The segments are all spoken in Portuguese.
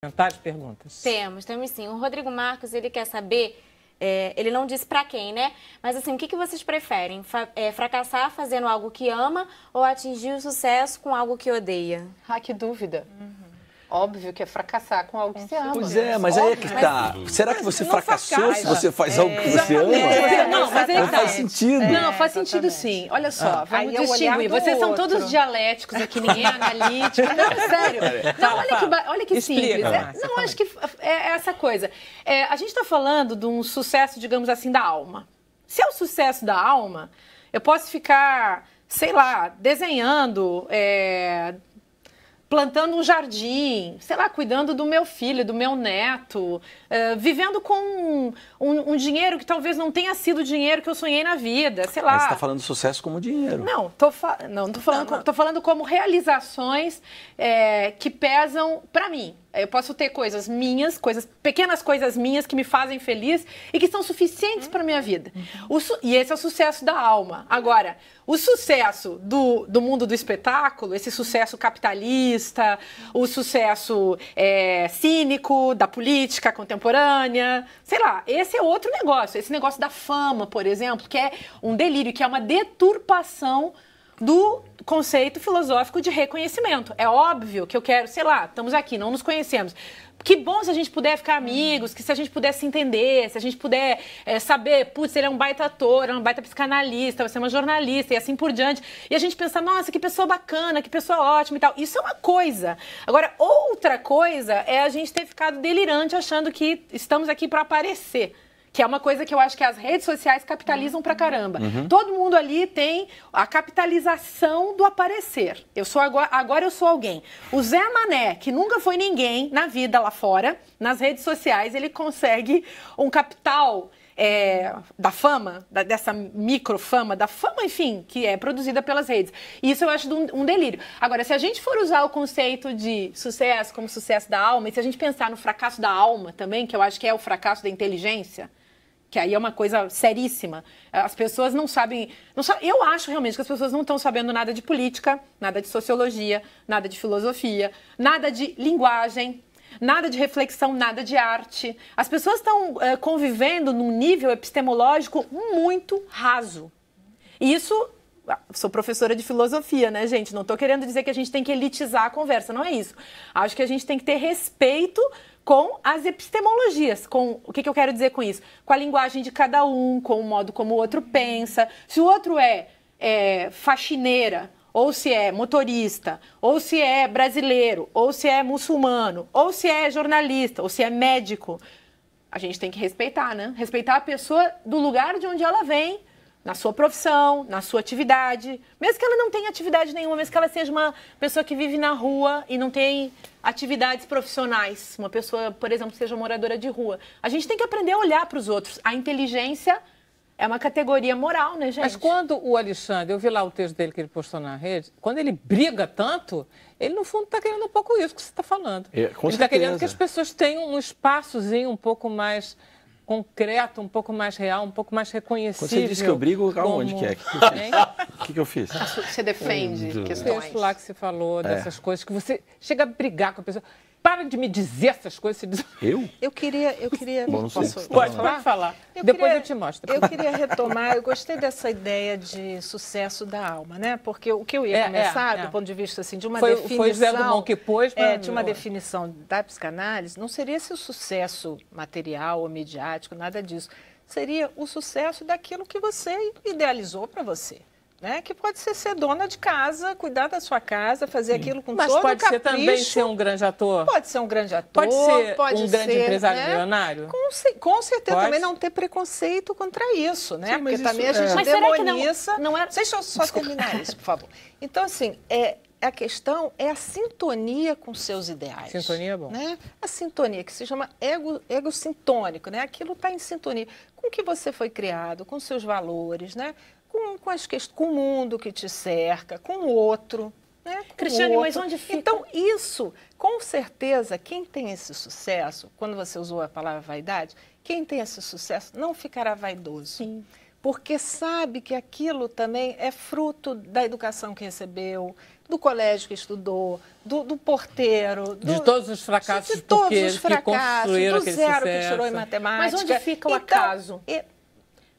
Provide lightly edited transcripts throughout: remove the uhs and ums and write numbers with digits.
Comentários, perguntas? Temos sim. O Rodrigo Marcos, ele quer saber, ele não disse pra quem, né? Mas assim, o que vocês preferem? Fracassar fazendo algo que ama ou atingir o sucesso com algo que odeia? Ah, que dúvida. Óbvio que é fracassar com algo que você ama. Pois é, mas aí é que tá. Será que você fracassou se você faz algo que você ama? Não, mas Não faz sentido. Não, faz sentido sim. Olha só, vamos distinguir. Vocês são todos dialéticos aqui, ninguém é analítico. Não, sério. Não, olha que simples. Não, acho que é essa coisa. A gente está falando de um sucesso, digamos assim, da alma. Se é o sucesso da alma, eu posso ficar, sei lá, desenhando, plantando um jardim, sei lá, cuidando do meu filho, do meu neto, vivendo com um dinheiro que talvez não tenha sido o dinheiro que eu sonhei na vida, sei lá. Mas você está falando sucesso como dinheiro. Não, tô falando como realizações que pesam para mim. Eu posso ter coisas minhas, pequenas coisas minhas que me fazem feliz e que são suficientes para minha vida. E esse é o sucesso da alma. Agora, o sucesso do mundo do espetáculo, esse sucesso capitalista, o sucesso cínico da política contemporânea, sei lá, esse é outro negócio. Esse negócio da fama, por exemplo, que é um delírio, que é uma deturpação do conceito filosófico de reconhecimento. É óbvio que eu quero, sei lá, estamos aqui, não nos conhecemos. Que bom se a gente puder ficar amigos, que se a gente puder se entender, se a gente puder saber, putz, ele é um baita ator, é um baita psicanalista, você é uma jornalista e assim por diante. E a gente pensar, nossa, que pessoa bacana, que pessoa ótima e tal. Isso é uma coisa. Agora, outra coisa é a gente ter ficado delirante achando que estamos aqui para aparecer. Que é uma coisa que eu acho que as redes sociais capitalizam pra caramba. Todo mundo ali tem a capitalização do aparecer. Agora eu sou alguém. O Zé Mané, que nunca foi ninguém na vida lá fora, nas redes sociais, ele consegue um capital da fama, dessa microfama, da fama, enfim, que é produzida pelas redes. Isso eu acho um delírio. Agora, se a gente for usar o conceito de sucesso como sucesso da alma, e se a gente pensar no fracasso da alma também, que eu acho que é o fracasso da inteligência, que aí é uma coisa seríssima. As pessoas não sabem... Eu acho realmente que as pessoas não estão sabendo nada de política, nada de sociologia, nada de filosofia, nada de linguagem, nada de reflexão, nada de arte. As pessoas estão convivendo num nível epistemológico muito raso. E isso... Sou professora de filosofia, né, gente? Não estou querendo dizer que a gente tem que elitizar a conversa, não é isso. Acho que a gente tem que ter respeito com as epistemologias. O que eu quero dizer com isso? Com a linguagem de cada um, com o modo como o outro pensa. Se o outro é faxineira, ou se é motorista, ou se é brasileiro, ou se é muçulmano, ou se é jornalista, ou se é médico, a gente tem que respeitar, né? Respeitar a pessoa do lugar de onde ela vem, na sua profissão, na sua atividade, mesmo que ela não tenha atividade nenhuma, mesmo que ela seja uma pessoa que vive na rua e não tem atividades profissionais, uma pessoa, por exemplo, que seja moradora de rua. A gente tem que aprender a olhar para os outros. A inteligência é uma categoria moral, né, gente? Mas quando o Alexandre, eu vi lá o texto dele que ele postou na rede, quando ele briga tanto, ele no fundo está querendo um pouco isso que você está falando. Ele está querendo que as pessoas tenham um espaçozinho um pouco mais concreto, um pouco mais real, um pouco mais reconhecível. Quando você disse que eu brigo, aonde que é? O que eu fiz? Você defende questões. O texto lá que você falou dessas coisas, que você chega a brigar com a pessoa. Para de me dizer essas coisas. Eu queria... Bom, não sei. Pode falar. Depois eu te mostro. Eu queria retomar, eu gostei dessa ideia de sucesso da alma, né? Porque o que eu ia começar, do ponto de vista assim, de uma definição... Foi Zé Dumont que pôs, de uma definição da psicanálise, não seria esse o sucesso material ou midiático, nada disso. Seria o sucesso daquilo que você idealizou para você. Né? Que pode ser dona de casa, cuidar da sua casa, fazer aquilo com todo o capricho. Mas pode ser também ser um grande ator? Pode ser um grande ator. Pode ser um grande empresário milionário? Com certeza, também não ter preconceito contra isso, né? Sim, porque também a gente demoniza... Deixa eu só terminar isso, por favor. Então, assim, a questão é a sintonia com seus ideais. Sintonia é bom. Né? A sintonia, que se chama ego sintônico, né? Aquilo está em sintonia com o que você foi criado, com seus valores, né? Com o mundo que te cerca, com o outro. Né? Cristiane, mas onde fica? Então, isso, com certeza, quem tem esse sucesso, quando você usou a palavra vaidade, quem tem esse sucesso não ficará vaidoso. Sim. Porque sabe que aquilo também é fruto da educação que recebeu, do colégio que estudou, do porteiro, de todos os fracassos, de todos os fracassos, do zero que tirou em matemática. Mas onde fica o acaso?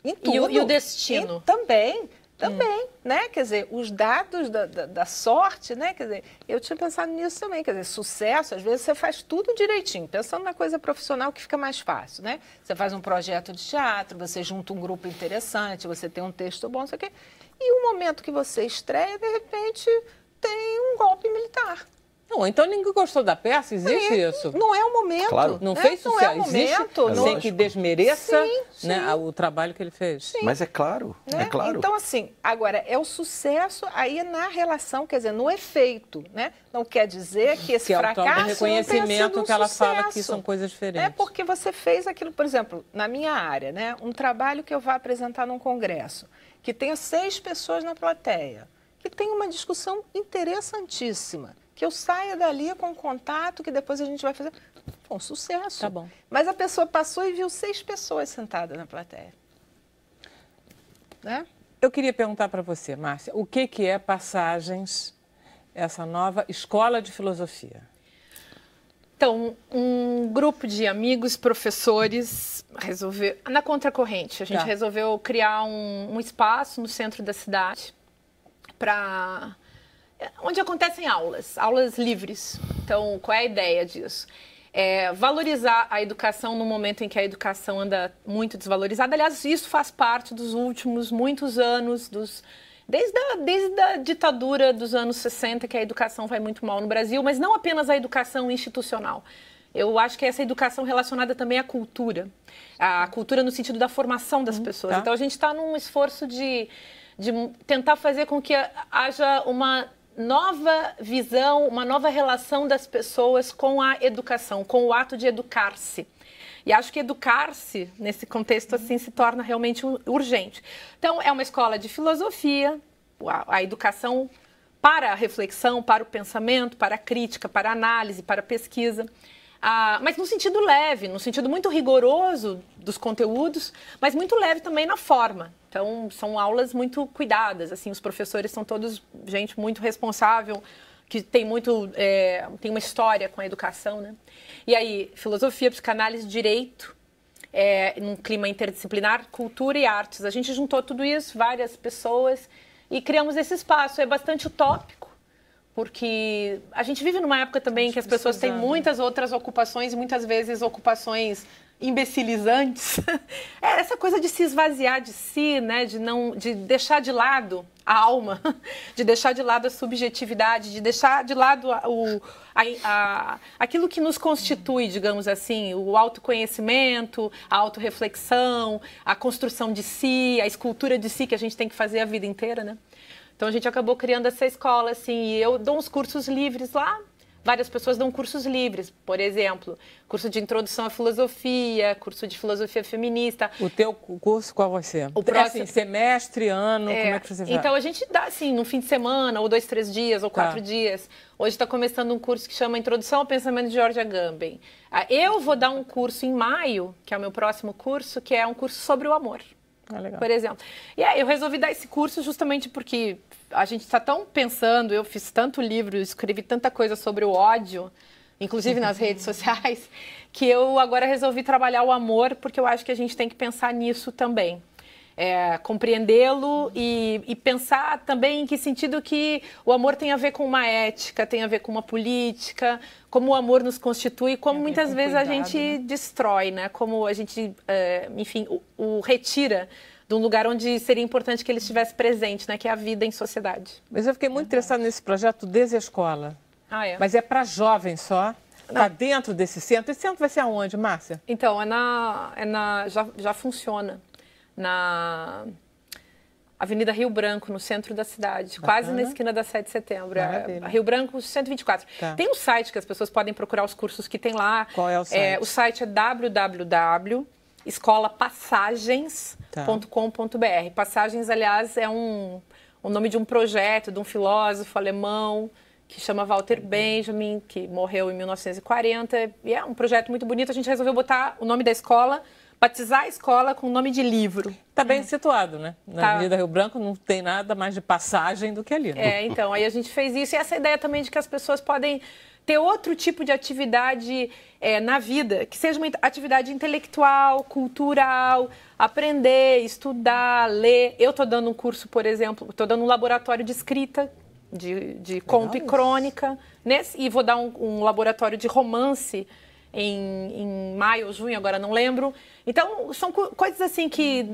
Em tudo. E o destino? Também, né? Quer dizer, os dados da sorte, né? Quer dizer, eu tinha pensado nisso também. Quer dizer, sucesso, às vezes você faz tudo direitinho, pensando na coisa profissional que fica mais fácil, né? Você faz um projeto de teatro, você junta um grupo interessante, você tem um texto bom, não sei o quê. E o momento que você estreia, de repente, tem um golpe militar. Não, então ninguém gostou da peça? Existe isso? Não é o momento. Claro. Não fez sucesso? Não é o momento. Existe, sem que desmereça sim. Né, o trabalho que ele fez. Sim. Mas é claro, Né? é claro. Então, assim, agora, é o sucesso aí na relação, quer dizer, no efeito, né? Não quer dizer que esse fracasso é o não tenha reconhecimento sido um que ela sucesso. fala que são coisas diferentes. É porque você fez aquilo, por exemplo, na minha área, né? Um trabalho que eu vá apresentar num congresso, que tenha 6 pessoas na plateia, que tenha uma discussão interessantíssima, que eu saia dali com um contato que depois a gente vai fazer. Foi um sucesso. Tá bom. Mas a pessoa passou e viu 6 pessoas sentadas na plateia. Né? Eu queria perguntar para você, Márcia, o que é Passagens, essa nova escola de filosofia? Então, um grupo de amigos, professores, resolveu, na contracorrente, a gente resolveu criar um espaço no centro da cidade onde acontecem aulas livres. Então, qual é a ideia disso? Valorizar a educação no momento em que a educação anda muito desvalorizada. Aliás, isso faz parte dos últimos muitos anos, desde a ditadura dos anos 60, que a educação vai muito mal no Brasil, mas não apenas a educação institucional. Eu acho que essa educação relacionada também à cultura. A cultura no sentido da formação das pessoas. Então, a gente está num esforço de tentar fazer com que haja uma nova visão, uma nova relação das pessoas com a educação, com o ato de educar-se. E acho que educar-se, nesse contexto assim, se torna realmente urgente. Então, é uma escola de filosofia, a educação para a reflexão, para o pensamento, para a crítica, para a análise, para a pesquisa. Mas no sentido leve, no sentido muito rigoroso dos conteúdos, mas muito leve também na forma. Então, são aulas muito cuidadas, assim, os professores são todos gente muito responsável, que tem uma história com a educação, né? E aí, filosofia, psicanálise, direito, num clima interdisciplinar, cultura e artes. A gente juntou tudo isso, várias pessoas, e criamos esse espaço. É bastante utópico, porque a gente vive numa época também que as pessoas têm muitas outras ocupações, e muitas vezes ocupações imbecilizantes. Essa coisa de se esvaziar de si, né? De deixar de lado a alma, de deixar de lado a subjetividade, de deixar de lado aquilo que nos constitui, digamos assim, o autoconhecimento, a autorreflexão, a construção de si, a escultura de si que a gente tem que fazer a vida inteira, né? Então, a gente acabou criando essa escola, assim, e eu dou uns cursos livres lá. Várias pessoas dão cursos livres, por exemplo, curso de introdução à filosofia, curso de filosofia feminista. O teu curso qual vai ser? O próximo semestre, ano, como é que você vai? Então, a gente dá, assim, no fim de semana, ou 2, 3 dias, ou 4 dias. Hoje está começando um curso que chama Introdução ao Pensamento de George Agamben. Eu vou dar um curso em maio, que é o meu próximo curso, que é um curso sobre o amor. Legal. Por exemplo. E aí eu resolvi dar esse curso justamente porque a gente está tão pensando, eu fiz tanto livro, escrevi tanta coisa sobre o ódio, inclusive nas redes sociais, que eu agora resolvi trabalhar o amor, porque eu acho que a gente tem que pensar nisso também. Compreendê-lo e pensar também em que sentido que o amor tem a ver com uma ética, tem a ver com uma política, como o amor nos constitui, como muitas vezes a gente destrói, né? Como a gente, enfim, o retira de um lugar onde seria importante que ele estivesse presente, né? Que é a vida em sociedade. Mas eu fiquei muito interessada nesse projeto Desescola. Mas é para jovens só? Está dentro desse centro? Esse centro vai ser aonde, Márcia? Então, já funciona na Avenida Rio Branco, no centro da cidade, quase na esquina da 7 de setembro. Rio Branco 124. Tem um site que as pessoas podem procurar os cursos que tem lá. Qual é o site? O site é www.escolapassagens.com.br. Passagens, aliás, é o nome de um projeto de um filósofo alemão que chama Walter Benjamin, que morreu em 1940. E é um projeto muito bonito. A gente resolveu botar o nome da escola batizar a escola com o nome de livro. Está bem situado, né? Na Avenida Rio Branco não tem nada mais de passagem do que ali. Né? Então, aí a gente fez isso. E essa ideia também de que as pessoas podem ter outro tipo de atividade na vida, que seja uma atividade intelectual, cultural, aprender, estudar, ler. Eu estou dando um curso, por exemplo, estou dando um laboratório de escrita, de conto e crônica, né? E vou dar um laboratório de romance em maio ou junho, agora não lembro. Então, são coisas assim que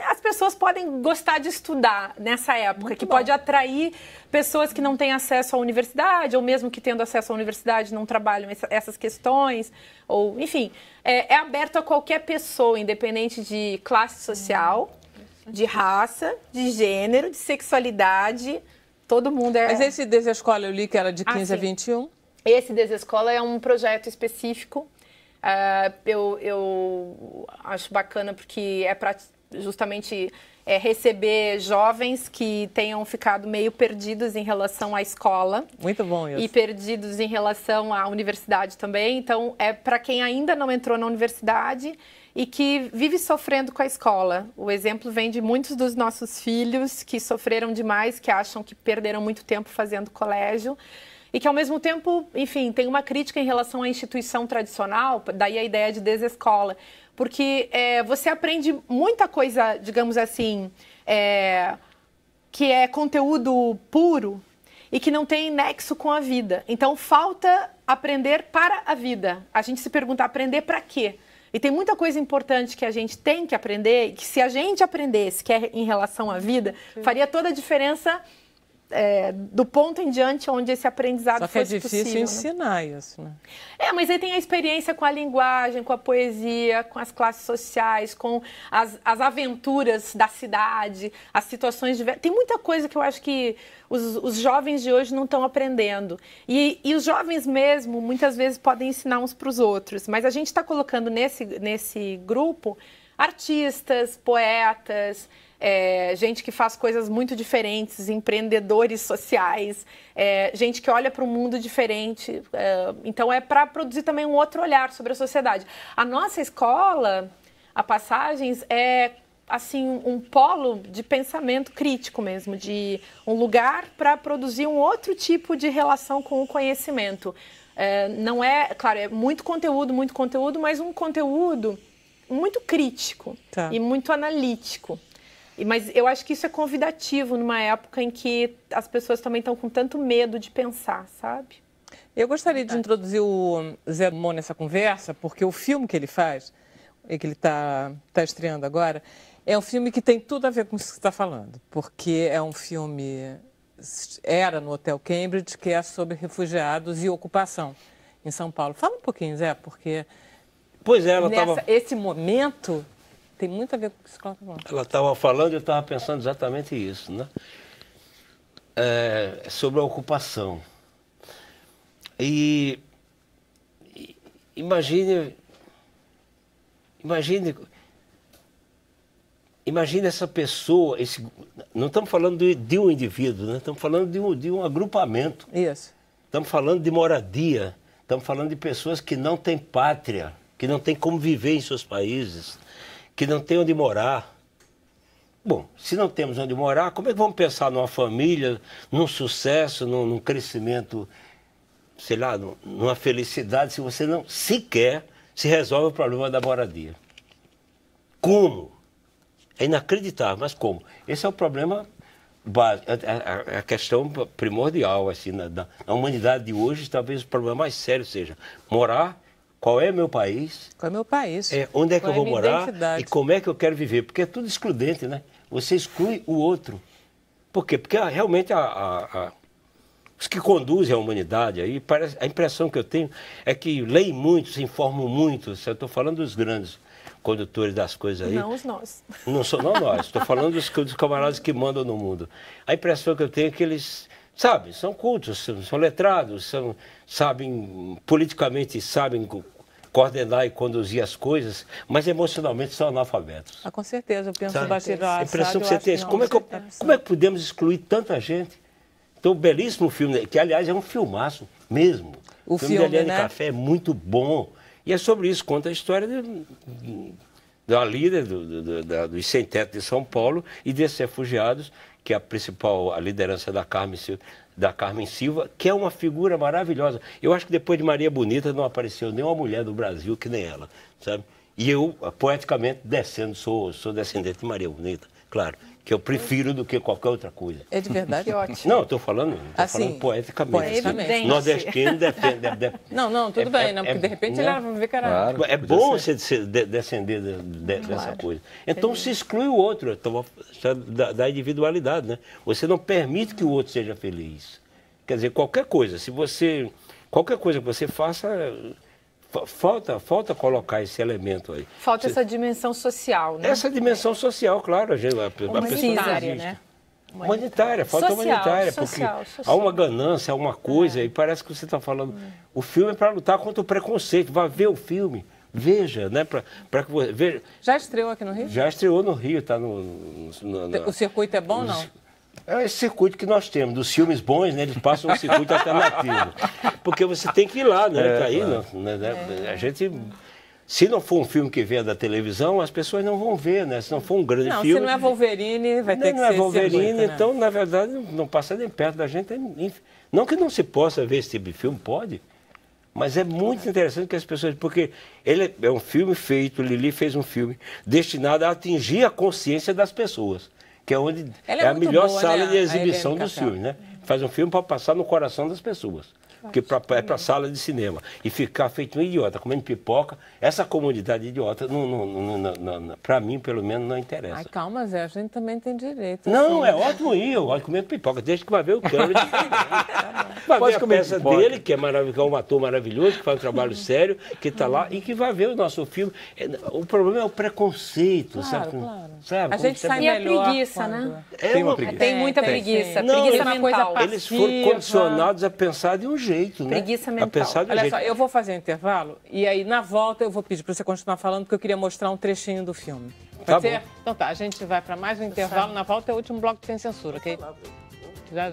as pessoas podem gostar de estudar nessa época, muito que bom. Pode atrair pessoas que não têm acesso à universidade, ou mesmo que tendo acesso à universidade não trabalham essas questões, ou enfim, é aberto a qualquer pessoa, independente de classe social, de raça, de gênero, de sexualidade, todo mundo é... Mas esse Desescola eu li que era de 15 a 21? Esse Desescola é um projeto específico. Eu acho bacana porque é para justamente receber jovens que tenham ficado meio perdidos em relação à escola. Muito bom isso. E perdidos em relação à universidade também. Então, é para quem ainda não entrou na universidade e que vive sofrendo com a escola. O exemplo vem de muitos dos nossos filhos que sofreram demais, que acham que perderam muito tempo fazendo colégio. E que, ao mesmo tempo, enfim, tem uma crítica em relação à instituição tradicional, daí a ideia de desescola. Porque você aprende muita coisa, digamos assim, que é conteúdo puro e que não tem nexo com a vida. Então, falta aprender para a vida. A gente se pergunta, aprender para quê? E tem muita coisa importante que a gente tem que aprender, e que se a gente aprendesse, que é em relação à vida, faria toda a diferença... do ponto em diante onde esse aprendizado fosse possível. Só que é difícil ensinar isso, né? Mas aí tem a experiência com a linguagem, com a poesia, com as classes sociais, com as aventuras da cidade, as situações diversas. Tem muita coisa que eu acho que os jovens de hoje não estão aprendendo. E os jovens mesmo, muitas vezes, podem ensinar uns para os outros. Mas a gente está colocando nesse grupo artistas, poetas... gente que faz coisas muito diferentes, empreendedores sociais, gente que olha para o mundo diferente. Então, é para produzir também um outro olhar sobre a sociedade. A nossa escola, a Passagens, é assim, um polo de pensamento crítico mesmo, de um lugar para produzir um outro tipo de relação com o conhecimento. Não claro, é muito conteúdo, mas um conteúdo muito crítico e muito analítico. Mas eu acho que isso é convidativo numa época em que as pessoas também estão com tanto medo de pensar, sabe? Eu gostaria de introduzir o Zé Dumont nessa conversa, porque o filme que ele faz, e que ele está estreando agora, é um filme que tem tudo a ver com isso que você está falando. Porque é um filme, era no Hotel Cambridge, que é sobre refugiados e ocupação em São Paulo. Fala um pouquinho, Zé, porque... Pois é, ela estava... Esse momento... Tem muito a ver com isso que ela está falando. Ela estava falando e eu estava pensando exatamente isso, né? Sobre a ocupação. E imagine essa pessoa, não estamos falando de um indivíduo, né? Estamos falando de um agrupamento. Isso. Estamos falando de moradia, estamos falando de pessoas que não têm pátria, que não têm como viver em seus países, que não tem onde morar. Bom, se não temos onde morar, como é que vamos pensar numa família, num sucesso, num crescimento, sei lá, numa felicidade, se você não sequer se resolve o problema da moradia? Como? É inacreditável, mas como? Esse é o problema básico, a questão primordial assim, na humanidade de hoje. Talvez o problema mais sério seja morar. Qual é meu país? Qual é meu país? Onde é que eu vou morar e como é que eu quero viver? Porque é tudo excludente, né? Você exclui o outro. Por quê? Porque realmente os que conduzem a humanidade, aí, a impressão que eu tenho é que leem muito, se informam muito. Eu estou falando dos grandes condutores das coisas aí. Não os nós. Não nós, estou falando dos camaradas que mandam no mundo. A impressão que eu tenho é que eles... Sabe, são cultos, são letrados, sabem, politicamente sabem coordenar e conduzir as coisas, mas emocionalmente são analfabetos. Com certeza, eu penso bastante. A impressão que você tem é como é que podemos excluir tanta gente? Então, o belíssimo filme, que aliás é um filmaço mesmo. O filme de Eliane Café é muito bom. E é sobre isso, conta a história da líder dos sem-teto de São Paulo e desses refugiados, que é a liderança da Carmen Silva, que é uma figura maravilhosa. Eu acho que depois de Maria Bonita não apareceu nenhuma mulher do Brasil que nem ela, sabe? E eu, poeticamente, sou descendente de Maria Bonita, claro, que eu prefiro do que qualquer outra coisa. É de verdade? Ótimo. Não, estou falando poeticamente. Nordestino defende. Não, tudo bem, não, porque de repente ela vai ver que era... Claro, é bom você descender dessa coisa. Então se exclui o outro, então, da individualidade, né? Você não permite que o outro seja feliz. Quer dizer, qualquer coisa que você faça... Falta colocar esse elemento aí. Falta essa dimensão social, né? Essa dimensão social, claro. Humanitária, né? Falta humanitária. Porque há uma ganância, há uma coisa, e parece que você está falando... O filme é para lutar contra o preconceito. Vá ver o filme, veja, né? Veja. Já estreou aqui no Rio? Já estreou no Rio, está O circuito é bom ou não? É esse circuito que nós temos, dos filmes bons, né? Eles passam um circuito alternativo. Porque você tem que ir lá, né? A gente... Se não for um filme que venha da televisão, as pessoas não vão ver, né? Se não for um grande filme... Se não é Wolverine, vai ter que ser... Não é Wolverine, então, na verdade, não passa nem perto da gente. Não que não se possa ver esse tipo de filme, pode. Mas é muito interessante que as pessoas... Porque ele é um filme feito, Lili fez um filme destinado a atingir a consciência das pessoas. Que é onde é a melhor sala de exibição dos filmes, né? Faz um filme para passar no coração das pessoas. Porque é para sala de cinema. E ficar feito um idiota, comendo pipoca, essa comunidade idiota, para mim, pelo menos, não interessa. Ai, calma, Zé, a gente também tem direito. Não, é ótimo ir, eu gosto de comer pipoca, desde que vai ver o câmera. Vai ver a peça dele, que é um ator maravilhoso, que faz um trabalho sério, que está lá, e que vai ver o nosso filme. O problema é o preconceito, claro, sabe? Claro. Sabe? A gente sai e melhor a preguiça, né? Tem uma preguiça. Tem muita preguiça. Não, preguiça mental. Eles foram condicionados a pensar de um jeito, né? Preguiça mental. A pensar de um Olha jeito. só, eu vou fazer um intervalo e aí na volta eu vou pedir para você continuar falando porque eu queria mostrar um trechinho do filme. Pode ser? Bom. Então tá, a gente vai para mais um intervalo. Na volta é o último bloco de Sem Censura, ok? Já.